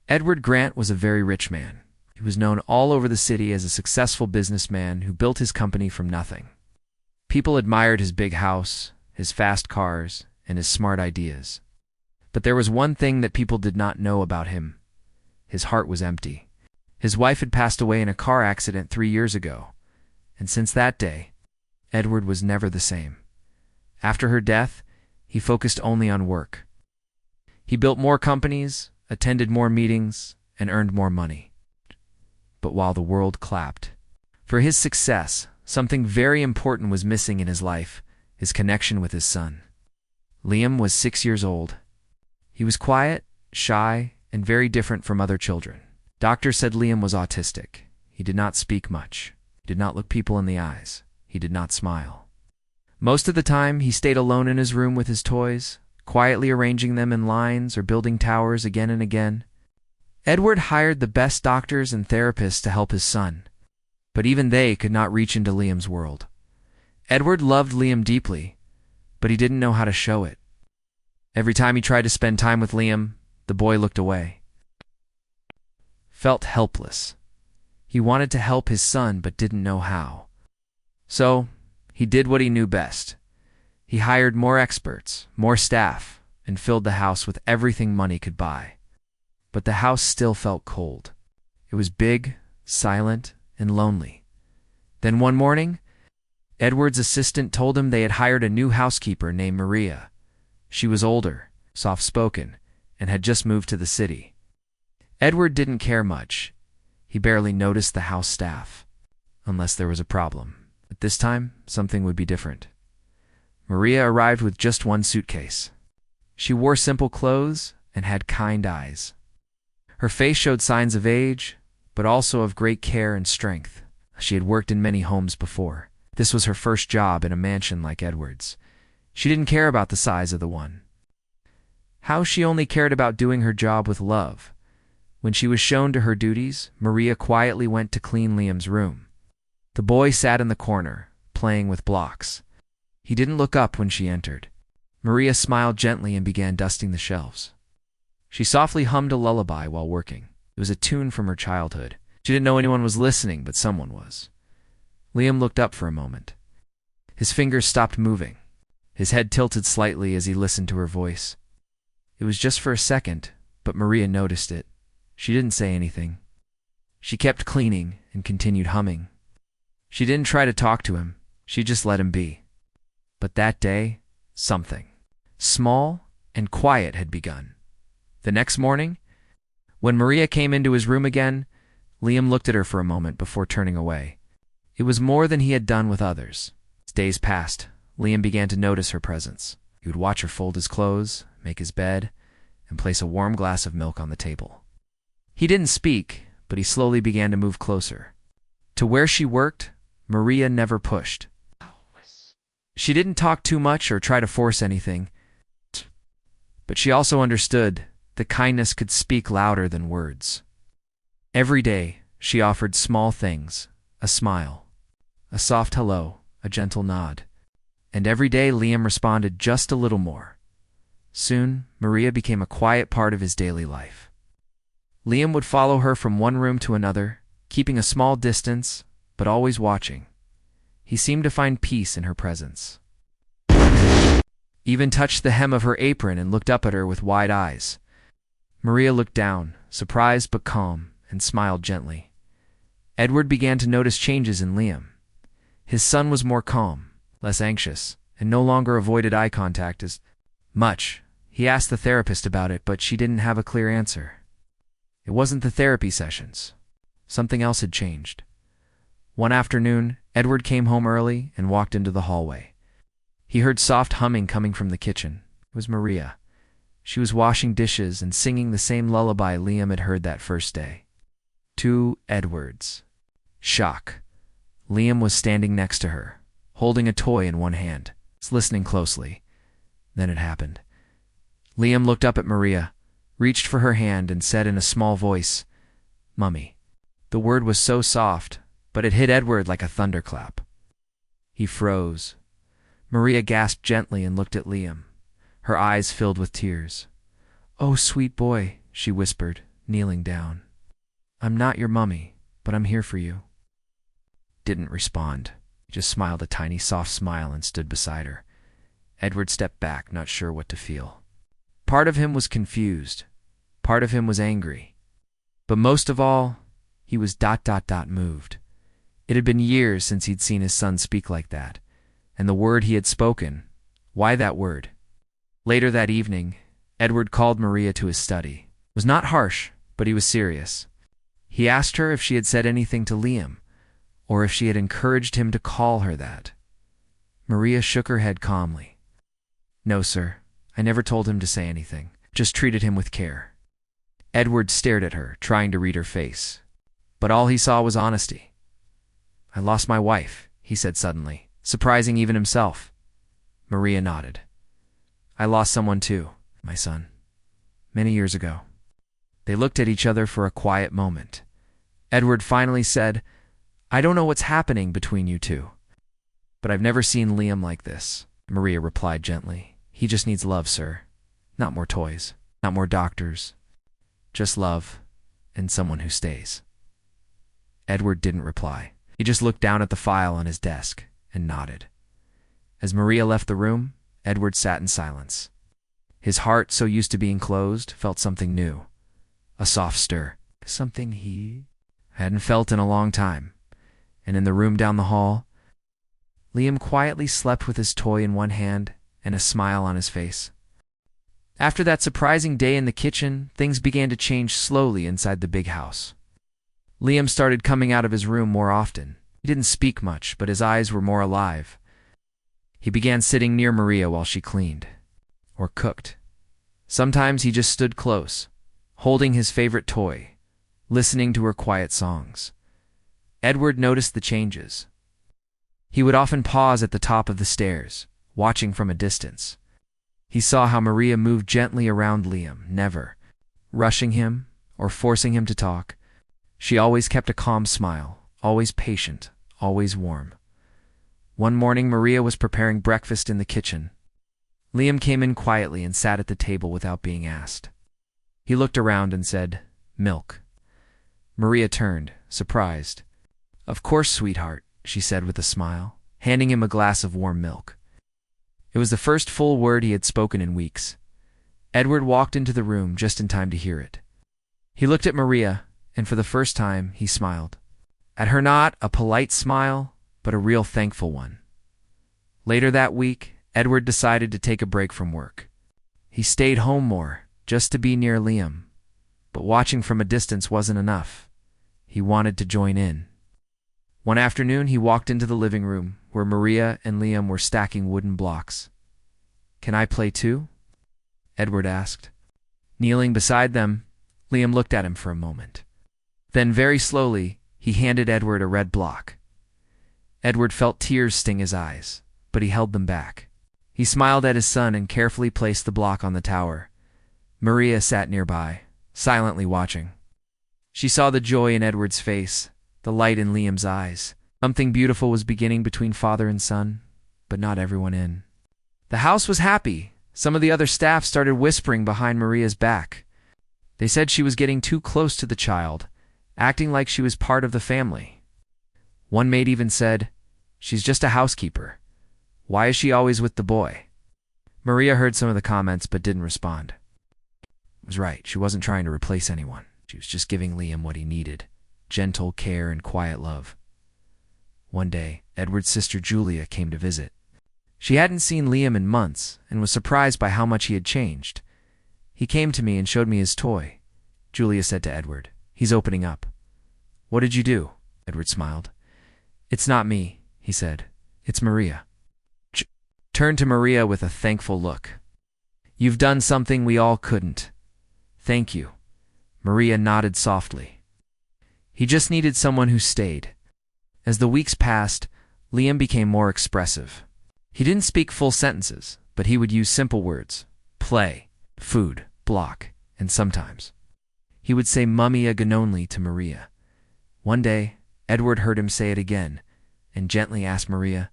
Edward Grant was a very rich man. He was known all over the city as a successful businessman who built his company from nothing. People admired his big house, his fast cars, and his smart ideas. But there was one thing that people did not know about him. His heart was empty. His wife had passed away in a car accident 3 years ago, and since that day, Edward was never the same. After her death, he focused only on work. He built more companies, attended more meetings, and earned more money. But while the world clapped for his success, something very important was missing in his life: his connection with his son. Liam was 6 years old. He was quiet, shy, and very different from other children. Doctors said Liam was autistic. He did not speak much. He did not look people in the eyes. He did not smile. Most of the time, he stayed alone in his room with his toys, quietly arranging them in lines or building towers again and again. Edward hired the best doctors and therapists to help his son, but even they could not reach into Liam's world. Edward loved Liam deeply, but he didn't know how to show it. Every time he tried to spend time with Liam, the boy looked away. Felt helpless. He wanted to help his son but didn't know how. So, he did what he knew best. He hired more experts, more staff, and filled the house with everything money could buy. But the house still felt cold. It was big, silent, and lonely. Then one morning, Edward's assistant told him they had hired a new housekeeper named Maria. She was older, soft-spoken, and had just moved to the city. Edward didn't care much. He barely noticed the house staff, unless there was a problem. But this time, something would be different. Maria arrived with just one suitcase. She wore simple clothes and had kind eyes. Her face showed signs of age, but also of great care and strength. She had worked in many homes before. This was her first job in a mansion like Edward's. She didn't care about the size of the one. How she only cared about doing her job with love. When she was shown to her duties, Maria quietly went to clean Liam's room. The boy sat in the corner, playing with blocks. He didn't look up when she entered. Maria smiled gently and began dusting the shelves. She softly hummed a lullaby while working. It was a tune from her childhood. She didn't know anyone was listening, but someone was. Liam looked up for a moment. His fingers stopped moving. His head tilted slightly as he listened to her voice. It was just for a second, but Maria noticed it. She didn't say anything. She kept cleaning and continued humming. She didn't try to talk to him. She just let him be. But that day, something small and quiet had begun. The next morning, when Maria came into his room again, Liam looked at her for a moment before turning away. It was more than he had done with others. As days passed, Liam began to notice her presence. He would watch her fold his clothes, make his bed, and place a warm glass of milk on the table. He didn't speak, but he slowly began to move closer. To where she worked, Maria never pushed. She didn't talk too much or try to force anything, but she also understood that kindness could speak louder than words. Every day, she offered small things: a smile, a soft hello, a gentle nod. And every day Liam responded just a little more. Soon, Maria became a quiet part of his daily life. Liam would follow her from one room to another, keeping a small distance, but always watching. He seemed to find peace in her presence. Even touched the hem of her apron and looked up at her with wide eyes. Maria looked down, surprised but calm, and smiled gently. Edward began to notice changes in Liam. His son was more calm, less anxious, and no longer avoided eye contact as much. He asked the therapist about it, but she didn't have a clear answer. It wasn't the therapy sessions. Something else had changed. One afternoon, Edward came home early and walked into the hallway. He heard soft humming coming from the kitchen. It was Maria. She was washing dishes and singing the same lullaby Liam had heard that first day. To Edward's shock, Liam was standing next to her, holding a toy in one hand, listening closely. Then it happened. Liam looked up at Maria, reached for her hand, and said in a small voice, "Mummy." The word was so soft, but it hit Edward like a thunderclap. He froze. Maria gasped gently and looked at Liam, her eyes filled with tears. "Oh, sweet boy," she whispered, kneeling down. "I'm not your mummy, but I'm here for you." Didn't respond. He just smiled a tiny, soft smile and stood beside her. Edward stepped back, not sure what to feel. Part of him was confused. Part of him was angry. But most of all, he was moved. It had been years since he'd seen his son speak like that. And the word he had spoken, why that word? Later that evening, Edward called Maria to his study. It was not harsh, but he was serious. He asked her if she had said anything to Liam, or if she had encouraged him to call her that. Maria shook her head calmly. "No, sir. I never told him to say anything. Just treated him with care." Edward stared at her, trying to read her face. But all he saw was honesty. "I lost my wife," he said suddenly, surprising even himself. Maria nodded. "I lost someone too, my son. Many years ago." They looked at each other for a quiet moment. Edward finally said, "I don't know what's happening between you two, but I've never seen Liam like this." Maria replied gently, "He just needs love, sir. Not more toys, not more doctors. Just love, and someone who stays." Edward didn't reply. He just looked down at the file on his desk and nodded. As Maria left the room, Edward sat in silence. His heart, so used to being closed, felt something new. A soft stir. Something he hadn't felt in a long time. And in the room down the hall, Liam quietly slept with his toy in one hand and a smile on his face. After that surprising day in the kitchen, things began to change slowly inside the big house. Liam started coming out of his room more often. He didn't speak much, but his eyes were more alive. He began sitting near Maria while she cleaned or cooked. Sometimes he just stood close, holding his favorite toy, listening to her quiet songs. Edward noticed the changes. He would often pause at the top of the stairs, watching from a distance. He saw how Maria moved gently around Liam, never rushing him or forcing him to talk. She always kept a calm smile, always patient, always warm. One morning, Maria was preparing breakfast in the kitchen. Liam came in quietly and sat at the table without being asked. He looked around and said, "Milk." Maria turned, surprised. "Of course, sweetheart," she said with a smile, handing him a glass of warm milk. It was the first full word he had spoken in weeks. Edward walked into the room just in time to hear it. He looked at Maria, and for the first time, he smiled. At her not a polite smile, but a real thankful one. Later that week, Edward decided to take a break from work. He stayed home more, just to be near Liam. But watching from a distance wasn't enough. He wanted to join in. One afternoon, he walked into the living room, where Maria and Liam were stacking wooden blocks. "Can I play too?" Edward asked. Kneeling beside them, Liam looked at him for a moment. Then very slowly, he handed Edward a red block. Edward felt tears sting his eyes, but he held them back. He smiled at his son and carefully placed the block on the tower. Maria sat nearby, silently watching. She saw the joy in Edward's face, the light in Liam's eyes. Something beautiful was beginning between father and son, but not everyone in. The house was happy. Some of the other staff started whispering behind Maria's back. They said she was getting too close to the child, acting like she was part of the family. One maid even said, "She's just a housekeeper. Why is she always with the boy?" Maria heard some of the comments but didn't respond. It was right, she wasn't trying to replace anyone. She was just giving Liam what he needed, gentle care and quiet love. One day, Edward's sister Julia came to visit. She hadn't seen Liam in months and was surprised by how much he had changed. He came to me and showed me his toy. Julia said to Edward, "He's opening up." "What did you do?" Edward smiled. "It's not me," he said. "It's Maria." Turned to Maria with a thankful look. "You've done something we all couldn't. Thank you." Maria nodded softly. He just needed someone who stayed. As the weeks passed, Liam became more expressive. He didn't speak full sentences, but he would use simple words: play, food, block, and sometimes he would say "mummy again" only to Maria. One day, Edward heard him say it again, and gently asked Maria,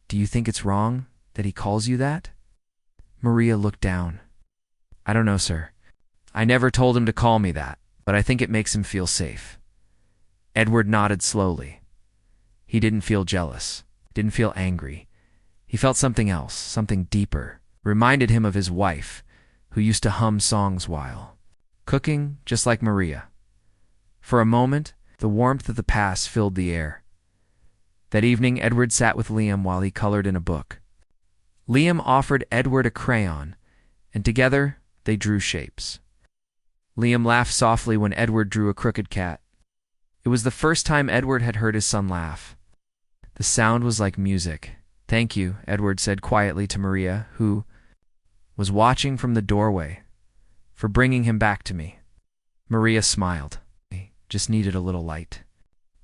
"Do you think it's wrong that he calls you that?" Maria looked down. "I don't know, sir. I never told him to call me that, but I think it makes him feel safe. Edward nodded slowly. He didn't feel jealous, didn't feel angry. He felt something else, something deeper, reminded him of his wife, who used to hum songs while cooking, just like Maria. For a moment, the warmth of the past filled the air. That evening, Edward sat with Liam while he colored in a book. Liam offered Edward a crayon, and together they drew shapes. Liam laughed softly when Edward drew a crooked cat. It was the first time Edward had heard his son laugh. The sound was like music. "Thank you," Edward said quietly to Maria, who was watching from the doorway, "for bringing him back to me." Maria smiled. He just needed a little light.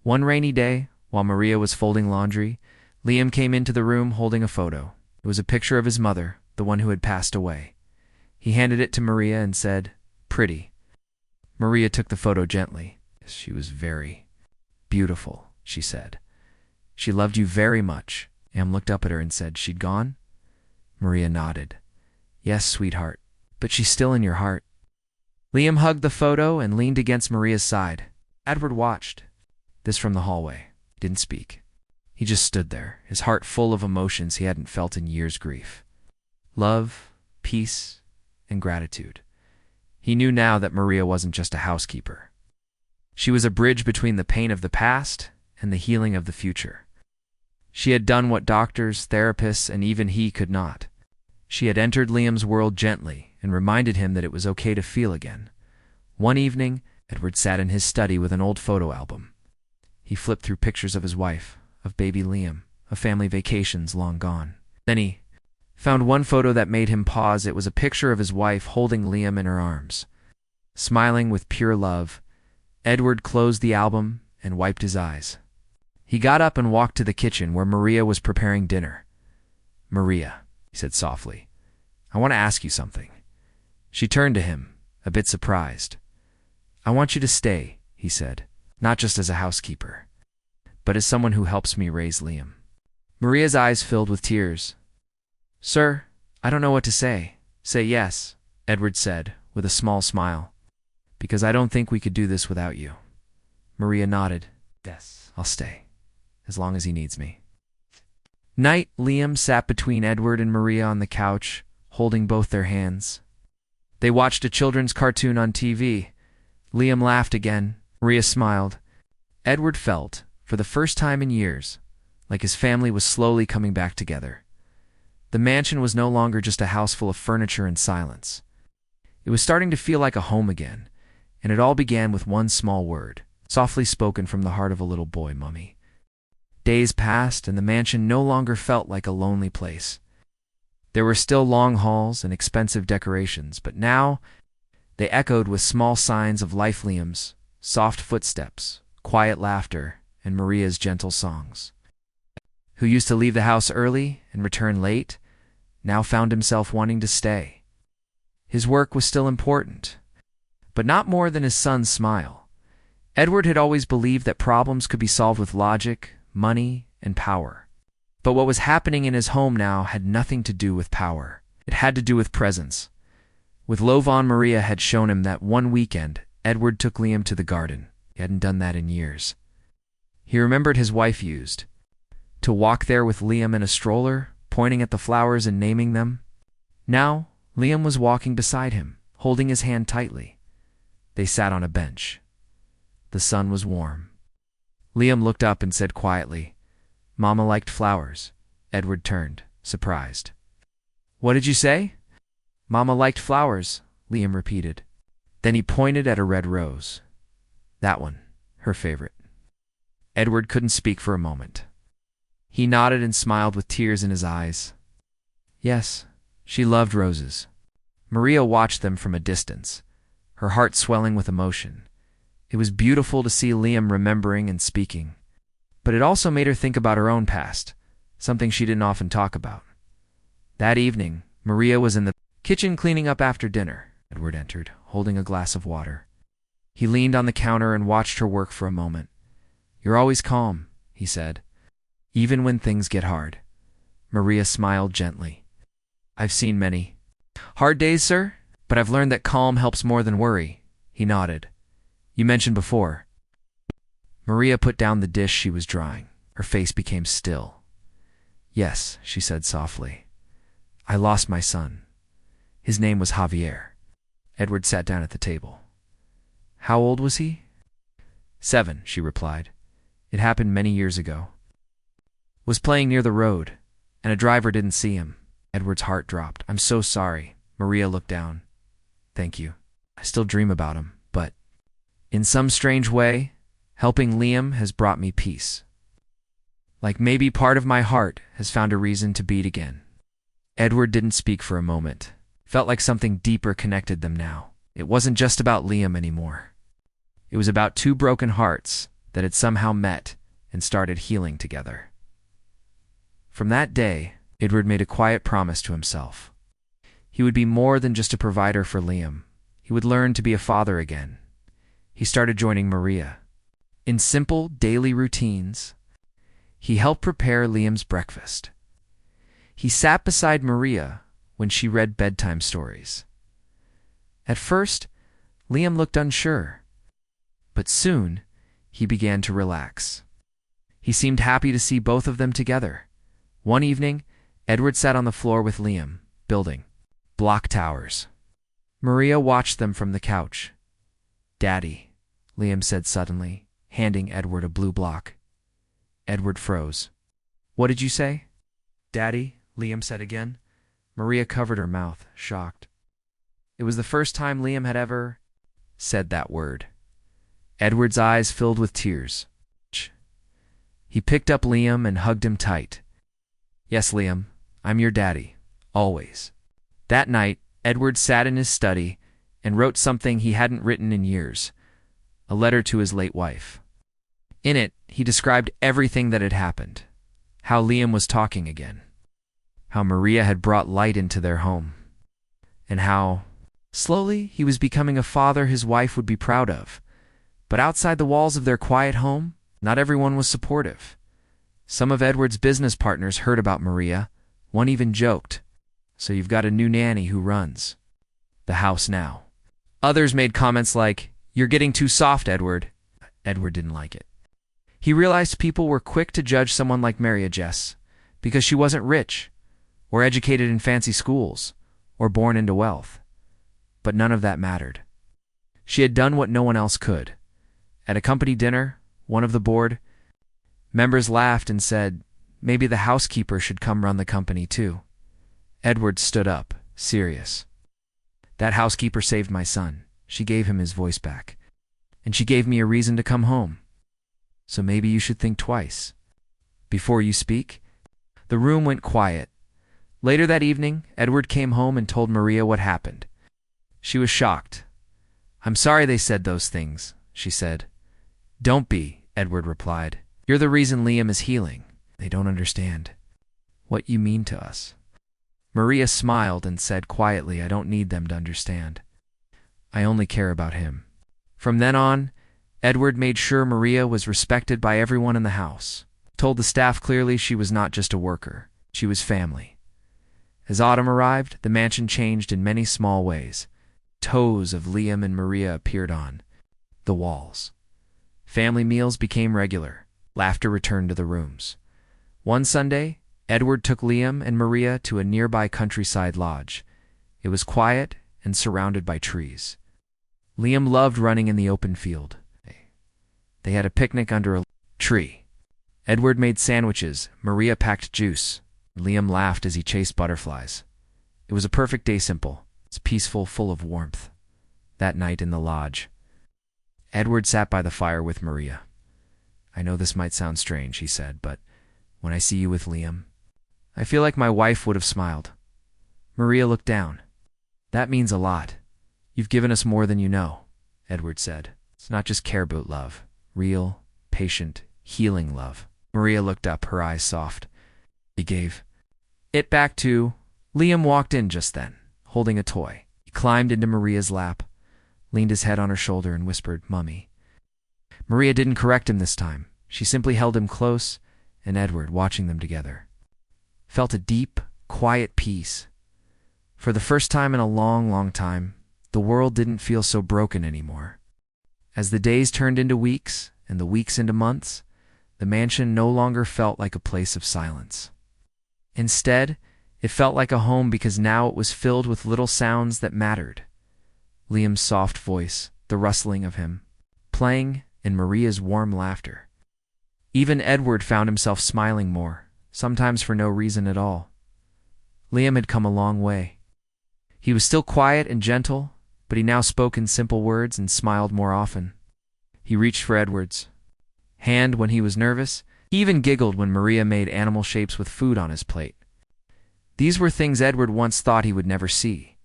One rainy day, while Maria was folding laundry, Liam came into the room holding a photo. It was a picture of his mother, the one who had passed away. He handed it to Maria and said, "Pretty." Maria took the photo gently. "She was very beautiful," she said. "She loved you very much." Am looked up at her and said, "She'd gone?" Maria nodded. "Yes, sweetheart, but she's still in your heart." Liam hugged the photo and leaned against Maria's side. Edward watched. This from the hallway. He didn't speak. He just stood there, his heart full of emotions he hadn't felt in years' grief. Love, peace, and gratitude. He knew now that Maria wasn't just a housekeeper. She was a bridge between the pain of the past and the healing of the future. She had done what doctors, therapists, and even he could not. She had entered Liam's world gently and reminded him that it was okay to feel again. One evening, Edward sat in his study with an old photo album. He flipped through pictures of his wife, of baby Liam, of family vacations long gone. Then he found one photo that made him pause. It was a picture of his wife holding Liam in her arms. Smiling with pure love, Edward closed the album and wiped his eyes. He got up and walked to the kitchen where Maria was preparing dinner. "Maria," he said softly, "I want to ask you something." She turned to him, a bit surprised. "I want you to stay," he said, "not just as a housekeeper, but as someone who helps me raise Liam." Maria's eyes filled with tears. "Sir, I don't know what to say." "Say yes," Edward said, with a small smile, "because I don't think we could do this without you." Maria nodded. "Yes, I'll stay, as long as he needs me." Night, Liam sat between Edward and Maria on the couch, holding both their hands. They watched a children's cartoon on TV. Liam laughed again. Maria smiled. Edward felt, for the first time in years, like his family was slowly coming back together. The mansion was no longer just a house full of furniture and silence. It was starting to feel like a home again, and it all began with one small word, softly spoken from the heart of a little boy, "Mummy." Days passed, and the mansion no longer felt like a lonely place. There were still long halls and expensive decorations, but now they echoed with small signs of life. Liam's soft footsteps, quiet laughter, and Maria's gentle songs. Who used to leave the house early and return late, now found himself wanting to stay. His work was still important, but not more than his son's smile. Edward had always believed that problems could be solved with logic, money, and power. But what was happening in his home now had nothing to do with power. It had to do with presence. With Lovan, Maria had shown him that one weekend, Edward took Liam to the garden. He hadn't done that in years. He remembered his wife used to walk there with Liam in a stroller, pointing at the flowers and naming them. Now, Liam was walking beside him, holding his hand tightly. They sat on a bench. The sun was warm. Liam looked up and said quietly, "Mama liked flowers." Edward turned, surprised. "What did you say?" "Mama liked flowers," Liam repeated. Then he pointed at a red rose. "That one, her favorite." Edward couldn't speak for a moment. He nodded and smiled with tears in his eyes. Yes, she loved roses. Maria watched them from a distance, her heart swelling with emotion. It was beautiful to see Liam remembering and speaking, but it also made her think about her own past, something she didn't often talk about. That evening, Maria was in the kitchen cleaning up after dinner. Edward entered, holding a glass of water. He leaned on the counter and watched her work for a moment. "You're always calm," he said, "even when things get hard." Maria smiled gently. "I've seen many hard days, sir, but I've learned that calm helps more than worry." He nodded. you mentioned before. Maria put down the dish she was drying. Her face became still. Yes, she said softly. I lost my son. His name was Javier. Edward sat down at the table. How old was he? 7, she replied. It happened many years ago. Was playing near the road, and a driver didn't see him. Edward's heart dropped. I'm so sorry. Maria looked down. Thank you. I still dream about him, but in some strange way, helping Liam has brought me peace. Like maybe part of my heart has found a reason to beat again. Edward didn't speak for a moment. Felt like something deeper connected them now. It wasn't just about Liam anymore. It was about two broken hearts that had somehow met and started healing together. From that day, Edward made a quiet promise to himself. He would be more than just a provider for Liam. He would learn to be a father again. He started joining Maria. In simple daily routines, he helped prepare Liam's breakfast. He sat beside Maria when she read bedtime stories. At first, Liam looked unsure, but soon he began to relax. He seemed happy to see both of them together. One evening, Edward sat on the floor with Liam, building block towers. Maria watched them from the couch. Daddy, Liam said suddenly, handing Edward a blue block. Edward froze. What did you say? Daddy, Liam said again. Maria covered her mouth, shocked. It was the first time Liam had ever said that word. Edward's eyes filled with tears. He picked up Liam and hugged him tight. Yes, Liam, I'm your daddy, always. That night, Edward sat in his study and wrote something he hadn't written in years, a letter to his late wife. In it, he described everything that had happened, how Liam was talking again, how Maria had brought light into their home, and how, slowly, he was becoming a father his wife would be proud of. But outside the walls of their quiet home, not everyone was supportive. Some of Edward's business partners heard about Maria. One even joked, "So you've got a new nanny who runs the house now." Others made comments like, "You're getting too soft, Edward." Edward didn't like it. He realized people were quick to judge someone like Maria Jess because she wasn't rich, or educated in fancy schools, or born into wealth. But none of that mattered. She had done what no one else could. At a company dinner, one of the board members laughed and said, maybe the housekeeper should come run the company too. Edward stood up, serious. That housekeeper saved my son. She gave him his voice back. And she gave me a reason to come home. So maybe you should think twice before you speak. The room went quiet. Later that evening, Edward came home and told Maria what happened. She was shocked. I'm sorry they said those things, she said. Don't be, Edward replied. You're the reason Liam is healing. They don't understand what you mean to us. Maria smiled and said quietly, I don't need them to understand. I only care about him. From then on, Edward made sure Maria was respected by everyone in the house. Told the staff clearly she was not just a worker. She was family. As autumn arrived, the mansion changed in many small ways. Toes of Liam and Maria appeared on the walls. Family meals became regular. Laughter returned to the rooms. One Sunday, Edward took Liam and Maria to a nearby countryside lodge. It was quiet and surrounded by trees. Liam loved running in the open field. They had a picnic under a tree. Edward made sandwiches. Maria packed juice. Liam laughed as he chased butterflies. It was a perfect day, simple. It's peaceful, full of warmth. That night in the lodge, Edward sat by the fire with Maria. I know this might sound strange, he said, but when I see you with Liam, I feel like my wife would have smiled. Maria looked down. That means a lot. You've given us more than you know, Edward said. It's not just care about love. Real, patient, healing love. Maria looked up, her eyes soft. He gave it back to... Liam walked in just then, holding a toy. He climbed into Maria's lap, leaned his head on her shoulder and whispered, Mummy. Maria didn't correct him this time. She simply held him close, and Edward, watching them together, felt a deep, quiet peace. For the first time in a long, long time, the world didn't feel so broken anymore. As the days turned into weeks and the weeks into months, the mansion no longer felt like a place of silence. Instead, it felt like a home because now it was filled with little sounds that mattered. Liam's soft voice, the rustling of him playing, and Maria's warm laughter. Even Edward found himself smiling more, sometimes for no reason at all. Liam had come a long way. He was still quiet and gentle, but he now spoke in simple words and smiled more often. He reached for Edward's hand when he was nervous. He even giggled when Maria made animal shapes with food on his plate. These were things Edward once thought he would never see.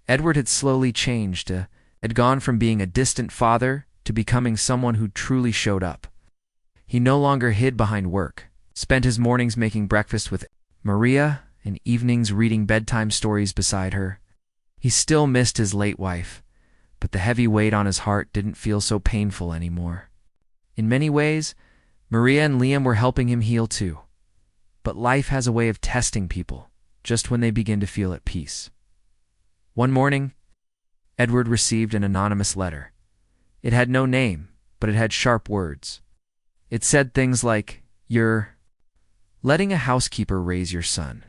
Edward had slowly changed, had gone from being a distant father to becoming someone who truly showed up. He no longer hid behind work, spent his mornings making breakfast with Maria and evenings reading bedtime stories beside her. He still missed his late wife, but the heavy weight on his heart didn't feel so painful anymore. In many ways, Maria and Liam were helping him heal too. But life has a way of testing people just when they begin to feel at peace. One morning, Edward received an anonymous letter. It had no name, but it had sharp words. It said things like, "You're letting a housekeeper raise your son.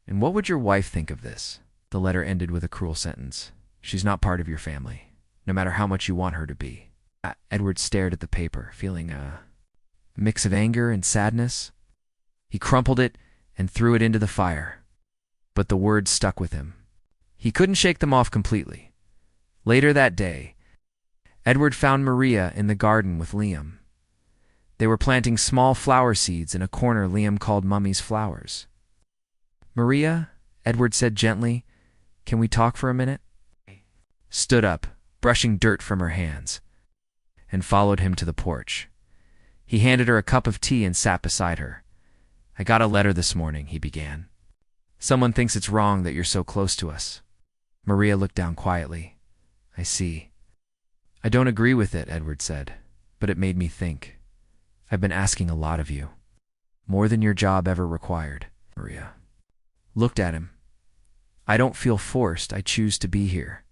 And what would your wife think of this?" The letter ended with a cruel sentence. "She's not part of your family, no matter how much you want her to be." Edward stared at the paper, feeling a mix of anger and sadness. He crumpled it and threw it into the fire. But the words stuck with him. He couldn't shake them off completely. Later that day, Edward found Maria in the garden with Liam. They were planting small flower seeds in a corner Liam called Mummy's Flowers. "Maria," Edward said gently, "can we talk for a minute?" Stood up, brushing dirt from her hands, and followed him to the porch. He handed her a cup of tea and sat beside her. "I got a letter this morning," he began. "Someone thinks it's wrong that you're so close to us." Maria looked down quietly. "I see." "I don't agree with it," Edward said, "but it made me think. I've been asking a lot of you. More than your job ever required." Maria looked at him. "I don't feel forced. I choose to be here.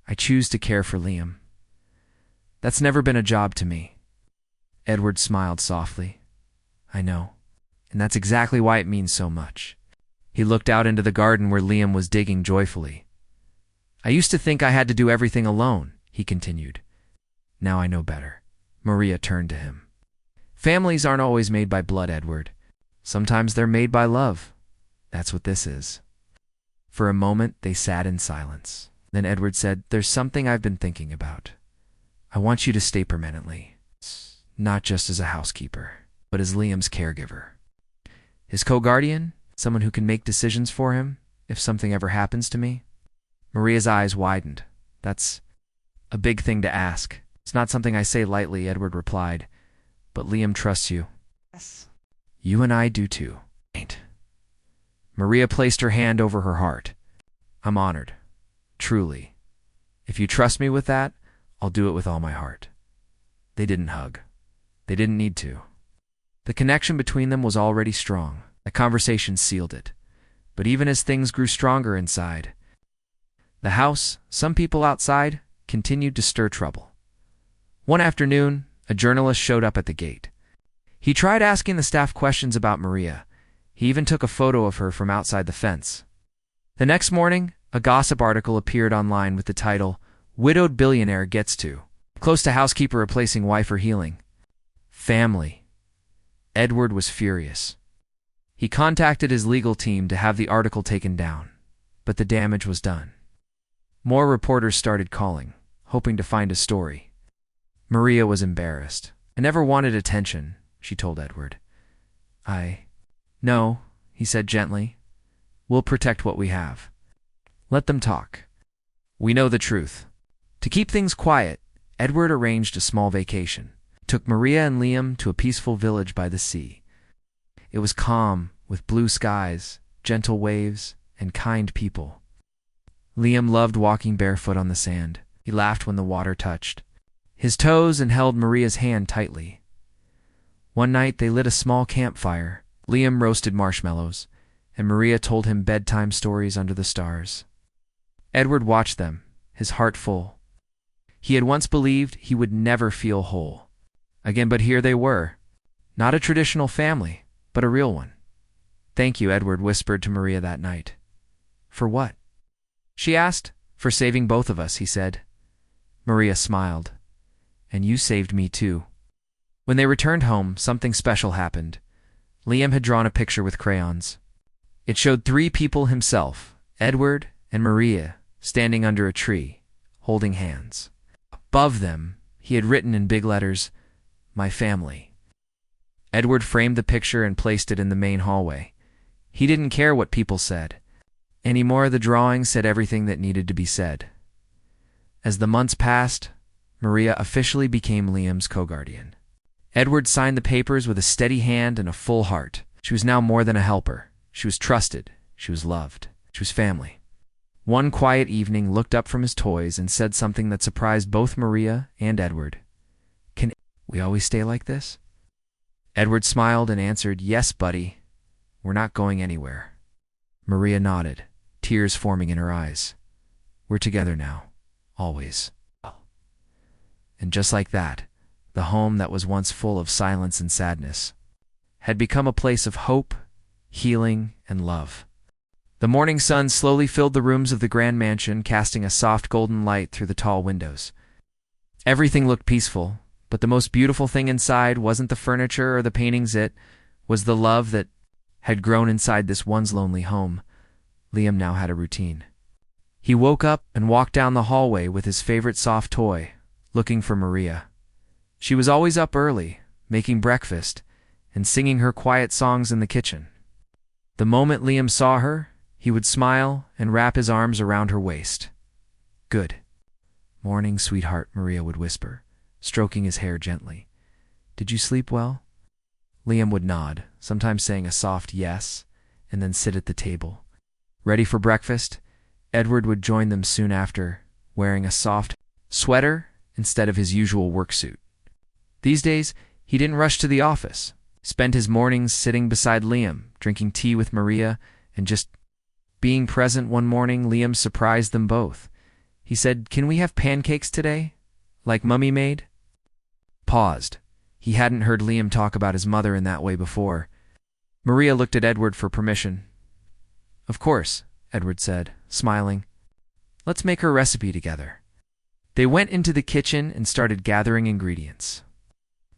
I choose to care for Liam. That's never been a job to me." Edward smiled softly. "I know. And that's exactly why it means so much." He looked out into the garden where Liam was digging joyfully. "I used to think I had to do everything alone," he continued. "Now I know better." Maria turned to him. "Families aren't always made by blood, Edward. Sometimes they're made by love. That's what this is." For a moment, they sat in silence. Then Edward said, "There's something I've been thinking about. I want you to stay permanently, not just as a housekeeper, but as Liam's caregiver. His co-guardian, someone who can make decisions for him if something ever happens to me." Maria's eyes widened. "That's a big thing to ask." "It's not something I say lightly," Edward replied, "but Liam trusts you." "Yes. You and I do too." "Ain't." Maria placed her hand over her heart. "I'm honored. Truly. If you trust me with that, I'll do it with all my heart." They didn't hug. They didn't need to. The connection between them was already strong. The conversation sealed it. But even as things grew stronger inside, the house, some people outside, continued to stir trouble. One afternoon, a journalist showed up at the gate. He tried asking the staff questions about Maria. He even took a photo of her from outside the fence. The next morning, a gossip article appeared online with the title, "Widowed Billionaire Gets To. Close to Housekeeper Replacing Wife or Healing." Family. Edward was furious. He contacted his legal team to have the article taken down, but the damage was done. More reporters started calling, hoping to find a story. Maria was embarrassed. "I never wanted attention," she told Edward. "No," he said gently. "We'll protect what we have. Let them talk. We know the truth." To keep things quiet, Edward arranged a small vacation, took Maria and Liam to a peaceful village by the sea. It was calm, with blue skies, gentle waves, and kind people. Liam loved walking barefoot on the sand. He laughed when the water touched his toes and held Maria's hand tightly. One night they lit a small campfire. Liam roasted marshmallows, and Maria told him bedtime stories under the stars. Edward watched them, his heart full. He had once believed he would never feel whole again, but here they were. Not a traditional family, but a real one. "Thank you," Edward whispered to Maria that night. "For what?" she asked. "For saving both of us," he said. Maria smiled. "And you saved me too." When they returned home, something special happened. Liam had drawn a picture with crayons. It showed three people: himself, Edward, and Maria, standing under a tree, holding hands. Above them, he had written in big letters, "My family." Edward framed the picture and placed it in the main hallway. He didn't care what people said anymore. The drawing said everything that needed to be said. As the months passed, Maria officially became Liam's co-guardian. Edward signed the papers with a steady hand and a full heart. She was now more than a helper. She was trusted. She was loved. She was family. One quiet evening, looked up from his toys and said something that surprised both Maria and Edward. "Can we always stay like this?" Edward smiled and answered, "Yes, buddy. We're not going anywhere." Maria nodded, tears forming in her eyes. "We're together now. Always." And just like that, the home that was once full of silence and sadness had become a place of hope, healing, and love. The morning sun slowly filled the rooms of the grand mansion, casting a soft golden light through the tall windows. Everything looked peaceful, but the most beautiful thing inside wasn't the furniture or the paintings. It was the love that had grown inside this once lonely home. Liam now had a routine. He woke up and walked down the hallway with his favorite soft toy, looking for Maria. She was always up early, making breakfast, and singing her quiet songs in the kitchen. The moment Liam saw her, he would smile and wrap his arms around her waist. "Good morning, sweetheart," Maria would whisper, stroking his hair gently. "Did you sleep well?" Liam would nod, sometimes saying a soft yes, and then sit at the table. Ready for breakfast, Edward would join them soon after, wearing a soft sweater instead of his usual work suit. These days, he didn't rush to the office. He spent his mornings sitting beside Liam, drinking tea with Maria, and just being present. One morning, Liam surprised them both. He said, "Can we have pancakes today, like Mummy made?" Paused. He hadn't heard Liam talk about his mother in that way before. Maria looked at Edward for permission. "Of course," Edward said, smiling. "Let's make her recipe together." They went into the kitchen and started gathering ingredients.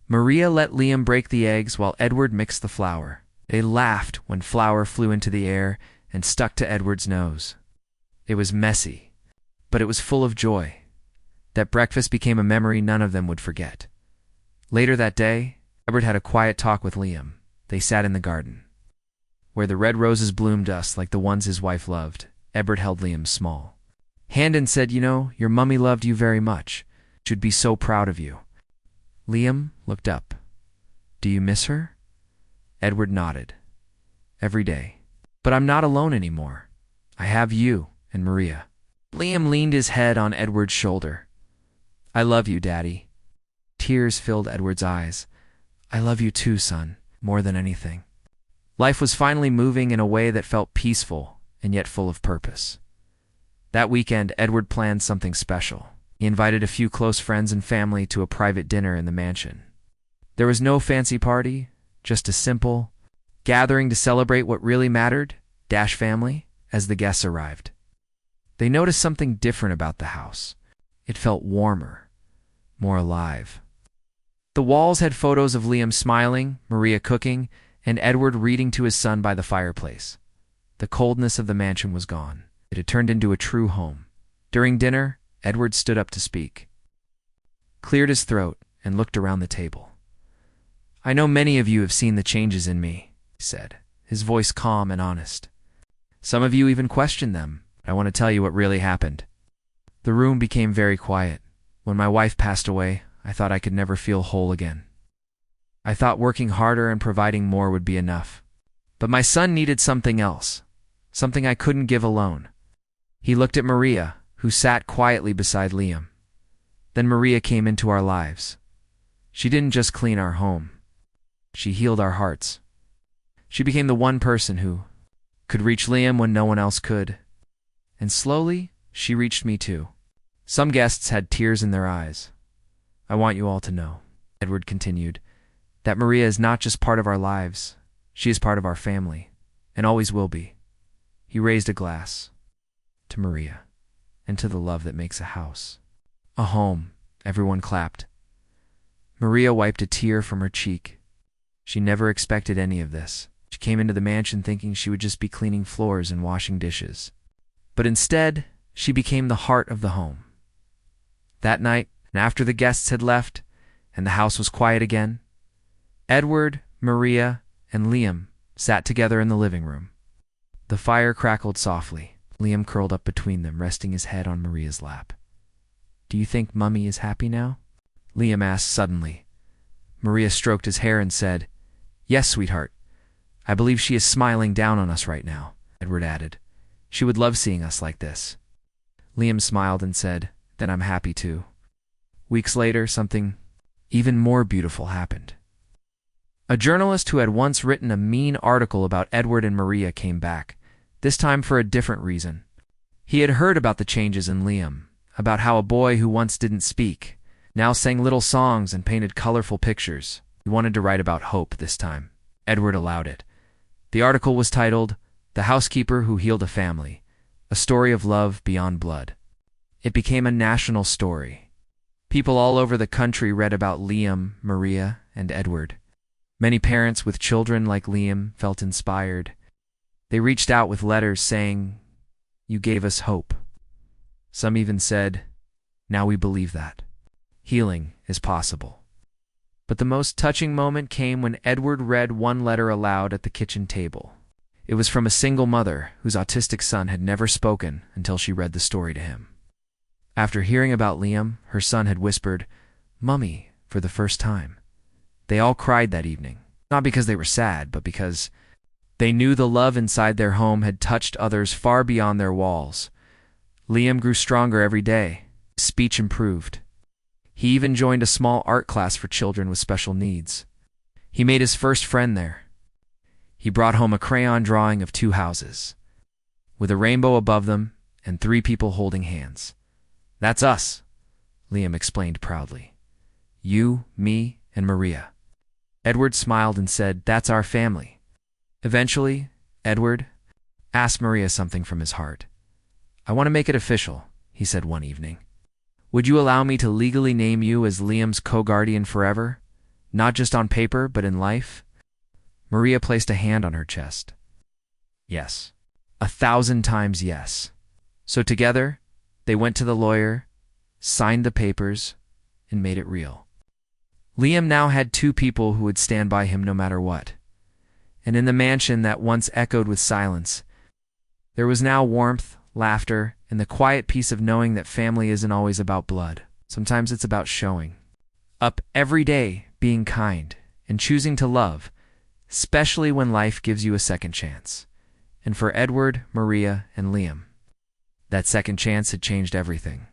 Maria let Liam break the eggs while Edward mixed the flour. They laughed when flour flew into the air and stuck to Edward's nose. It was messy, but it was full of joy. That breakfast became a memory none of them would forget. Later that day, Edward had a quiet talk with Liam. They sat in the garden, where the red roses bloomed just like the ones his wife loved. Edward held Liam's small hand and said, "You know, your mummy loved you very much. She'd be so proud of you." Liam looked up. "Do you miss her?" Edward nodded. "Every day. But I'm not alone anymore. I have you and Maria." Liam leaned his head on Edward's shoulder. "I love you, Daddy." Tears filled Edward's eyes. "I love you too, son, more than anything." Life was finally moving in a way that felt peaceful and yet full of purpose. That weekend, Edward planned something special. He invited a few close friends and family to a private dinner in the mansion. There was no fancy party, just a simple gathering to celebrate what really mattered, family, as the guests arrived. They noticed something different about the house. It felt warmer, more alive. The walls had photos of Liam smiling, Maria cooking, and Edward reading to his son by the fireplace. The coldness of the mansion was gone. It had turned into a true home. During dinner, Edward stood up to speak, cleared his throat, and looked around the table. "I know many of you have seen the changes in me," he said, his voice calm and honest. "Some of you even questioned them. I want to tell you what really happened." The room became very quiet. When my wife passed away, I thought I could never feel whole again. I thought working harder and providing more would be enough. But my son needed something else, something I couldn't give alone. He looked at Maria, who sat quietly beside Liam. Then Maria came into our lives. She didn't just clean our home. She healed our hearts. She became the one person who could reach Liam when no one else could. And slowly, she reached me too. Some guests had tears in their eyes. "I want you all to know," Edward continued, "that Maria is not just part of our lives. She is part of our family, and always will be." He raised a glass. "To Maria, and to the love that makes a house." A home. Everyone clapped. Maria wiped a tear from her cheek. She never expected any of this. She came into the mansion thinking she would just be cleaning floors and washing dishes. But instead, she became the heart of the home. That night, and after the guests had left, and the house was quiet again, Edward, Maria, and Liam sat together in the living room. The fire crackled softly. Liam curled up between them, resting his head on Maria's lap. "Do you think Mummy is happy now?" Liam asked suddenly. Maria stroked his hair and said, "Yes, sweetheart. I believe she is smiling down on us right now," Edward added. "She would love seeing us like this." Liam smiled and said, "Then I'm happy too." Weeks later, something even more beautiful happened. A journalist who had once written a mean article about Edward and Maria came back, this time for a different reason. He had heard about the changes in Liam, about how a boy who once didn't speak now sang little songs and painted colorful pictures. He wanted to write about hope this time. Edward allowed it. The article was titled, "The Housekeeper Who Healed a Family, a Story of Love Beyond Blood." It became a national story. People all over the country read about Liam, Maria, and Edward. Many parents with children like Liam felt inspired. They reached out with letters saying, "You gave us hope." Some even said, "Now we believe that healing is possible." But the most touching moment came when Edward read one letter aloud at the kitchen table. It was from a single mother whose autistic son had never spoken until she read the story to him. After hearing about Liam, her son had whispered, "Mummy," for the first time. They all cried that evening, not because they were sad, but because they knew the love inside their home had touched others far beyond their walls. Liam grew stronger every day. His speech improved. He even joined a small art class for children with special needs. He made his first friend there. He brought home a crayon drawing of two houses, with a rainbow above them and three people holding hands. "That's us," Liam explained proudly. "You, me, and Maria." Edward smiled and said, "That's our family." Eventually, Edward asked Maria something from his heart. "I want to make it official," he said one evening. "Would you allow me to legally name you as Liam's co-guardian forever? Not just on paper, but in life?" Maria placed a hand on her chest. Yes. 1,000 times yes. So together, they went to the lawyer, signed the papers, and made it real. Liam now had two people who would stand by him no matter what. And in the mansion that once echoed with silence, there was now warmth, laughter, and the quiet peace of knowing that family isn't always about blood. Sometimes it's about showing up every day, being kind, and choosing to love, especially when life gives you a second chance. And for Edward, Maria, and Liam, that second chance had changed everything.